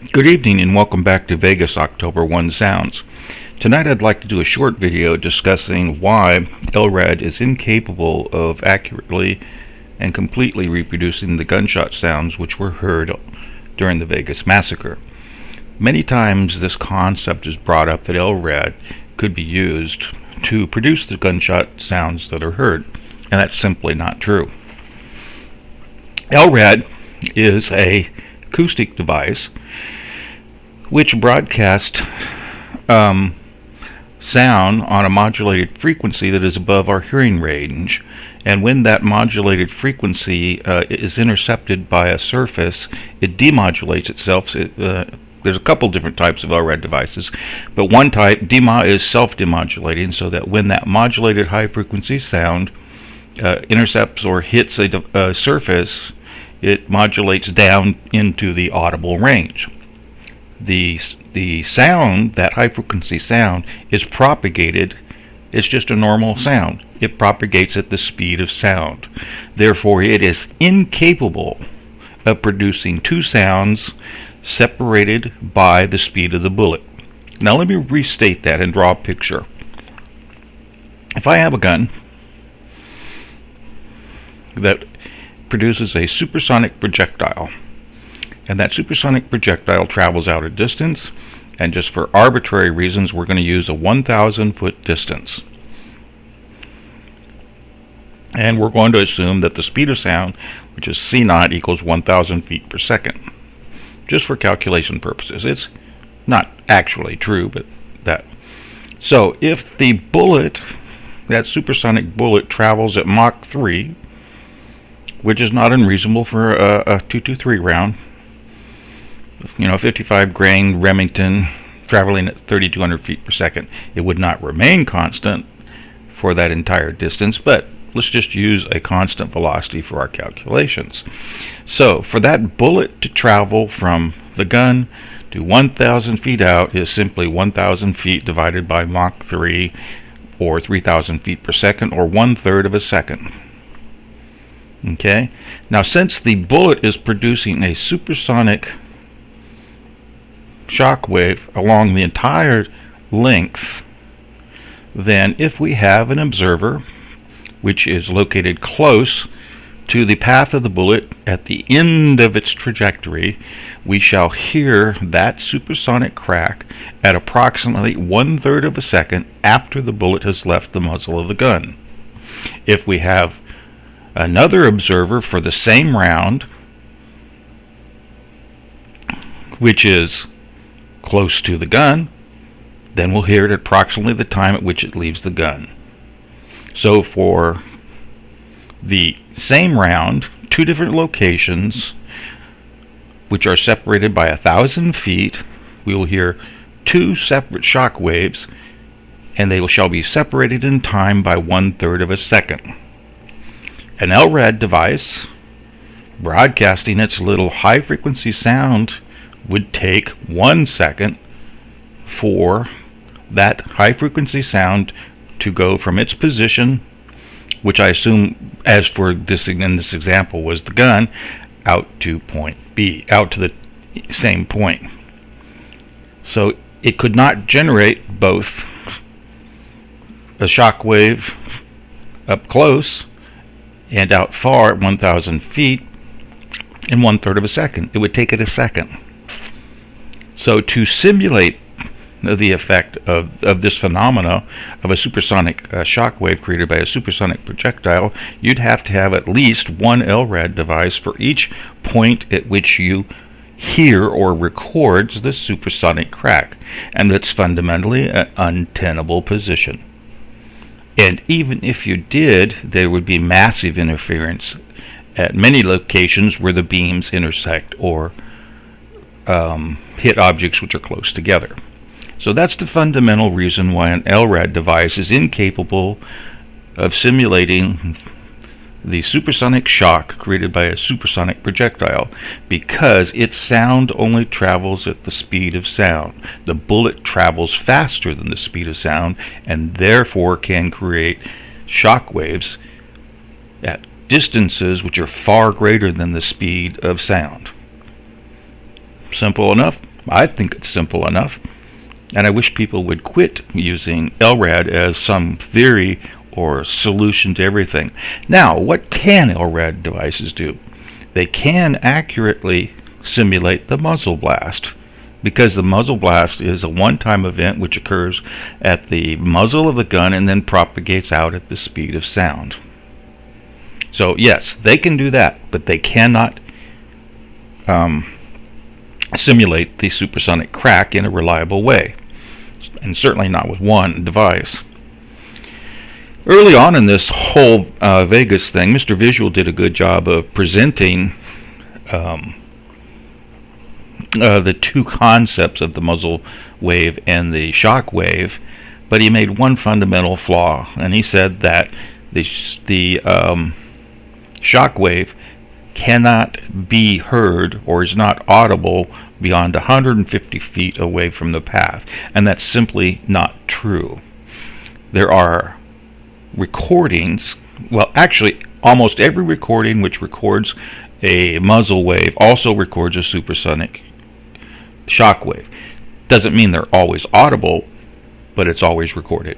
Good evening and welcome back to Vegas October 1 Sounds. Tonight I'd like to do a short video discussing why LRAD is incapable of accurately and completely reproducing the gunshot sounds which were heard during the Vegas massacre. Many times this concept is brought up that LRAD could be used to produce the gunshot sounds that are heard, and that's simply not true. LRAD is an acoustic device which broadcasts sound on a modulated frequency that is above our hearing range, and when that modulated frequency is intercepted by a surface, it demodulates itself. There's a couple different types of LRAD devices, but one type, DMA, is self-demodulating, so that when that modulated high-frequency sound intercepts or hits a surface, it modulates down into the audible range. The sound, that high-frequency sound, is propagated. It's just a normal sound. It propagates at the speed of sound. Therefore, it is incapable of producing two sounds separated by the speed of the bullet. Now let me restate that and draw a picture. If I have a gun that produces a supersonic projectile, and that supersonic projectile travels out a distance, and just for arbitrary reasons we're going to use a 1,000 foot distance, and we're going to assume that the speed of sound, which is C0, equals 1,000 feet per second, just for calculation purposes. It's not actually true, but that. So if the bullet, that supersonic bullet, travels at Mach 3, which is not unreasonable for a .223 round, 55 grain Remington traveling at 3,200 feet per second, it would not remain constant for that entire distance, but let's just use a constant velocity for our calculations. So for that bullet to travel from the gun to 1,000 feet out is simply 1,000 feet divided by Mach 3, or 3,000 feet per second, or 1/3 of a second. Okay? Now since the bullet is producing a supersonic shock wave along the entire length, then if we have an observer which is located close to the path of the bullet at the end of its trajectory, we shall hear that supersonic crack at approximately 1/3 of a second after the bullet has left the muzzle of the gun. If we have another observer for the same round, which is close to the gun, then we'll hear it at approximately the time at which it leaves the gun. So for the same round, two different locations which are separated by 1,000 feet, we will hear two separate shock waves, and they shall be separated in time by 1/3 of a second. An LRAD device broadcasting its little high-frequency sound would take 1 second for that high-frequency sound to go from its position, which I assume, as for this in this example, was the gun, out to point B, out to the same point. So it could not generate both a shock wave up close and out far at 1,000 feet in 1/3 of a second. It would take it a second. So to simulate the effect of this phenomena of a supersonic shock wave created by a supersonic projectile, you'd have to have at least one LRAD device for each point at which you hear or records the supersonic crack, and that's fundamentally an untenable position. And even if you did, there would be massive interference at many locations where the beams intersect or hit objects which are close together. So that's the fundamental reason why an LRAD device is incapable of simulating the supersonic shock created by a supersonic projectile, because its sound only travels at the speed of sound. The bullet travels faster than the speed of sound, and therefore can create shock waves at distances which are far greater than the speed of sound. Simple enough. I think it's simple enough, and I wish people would quit using LRAD as some theory or solution to everything. Now, what can LRAD devices do? They can accurately simulate the muzzle blast, because the muzzle blast is a one-time event which occurs at the muzzle of the gun and then propagates out at the speed of sound. So yes, they can do that, but they cannot simulate the supersonic crack in a reliable way, and certainly not with one device. Early on in this whole Vegas thing, Mr. Visual did a good job of presenting the two concepts of the muzzle wave and the shock wave, but he made one fundamental flaw, and he said that the shock wave cannot be heard or is not audible beyond 150 feet away from the path, and that's simply not true. There are recordings, well, actually almost every recording which records a muzzle wave also records a supersonic shock wave. Doesn't mean they're always audible, but it's always recorded.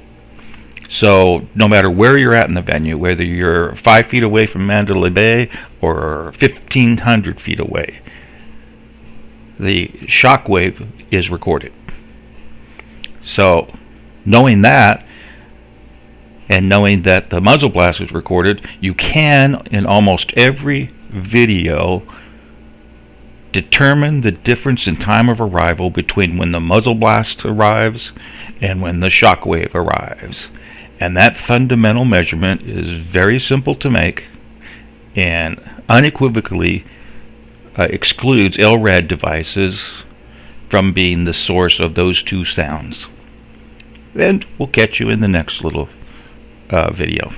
So no matter where you're at in the venue, whether you're 5 feet away from Mandalay Bay or 1,500 feet away, the shock wave is recorded. So knowing that, and knowing that the muzzle blast is recorded, you can, in almost every video, determine the difference in time of arrival between when the muzzle blast arrives and when the shock wave arrives. And that fundamental measurement is very simple to make and unequivocally excludes LRAD devices from being the source of those two sounds. And we'll catch you in the next little video.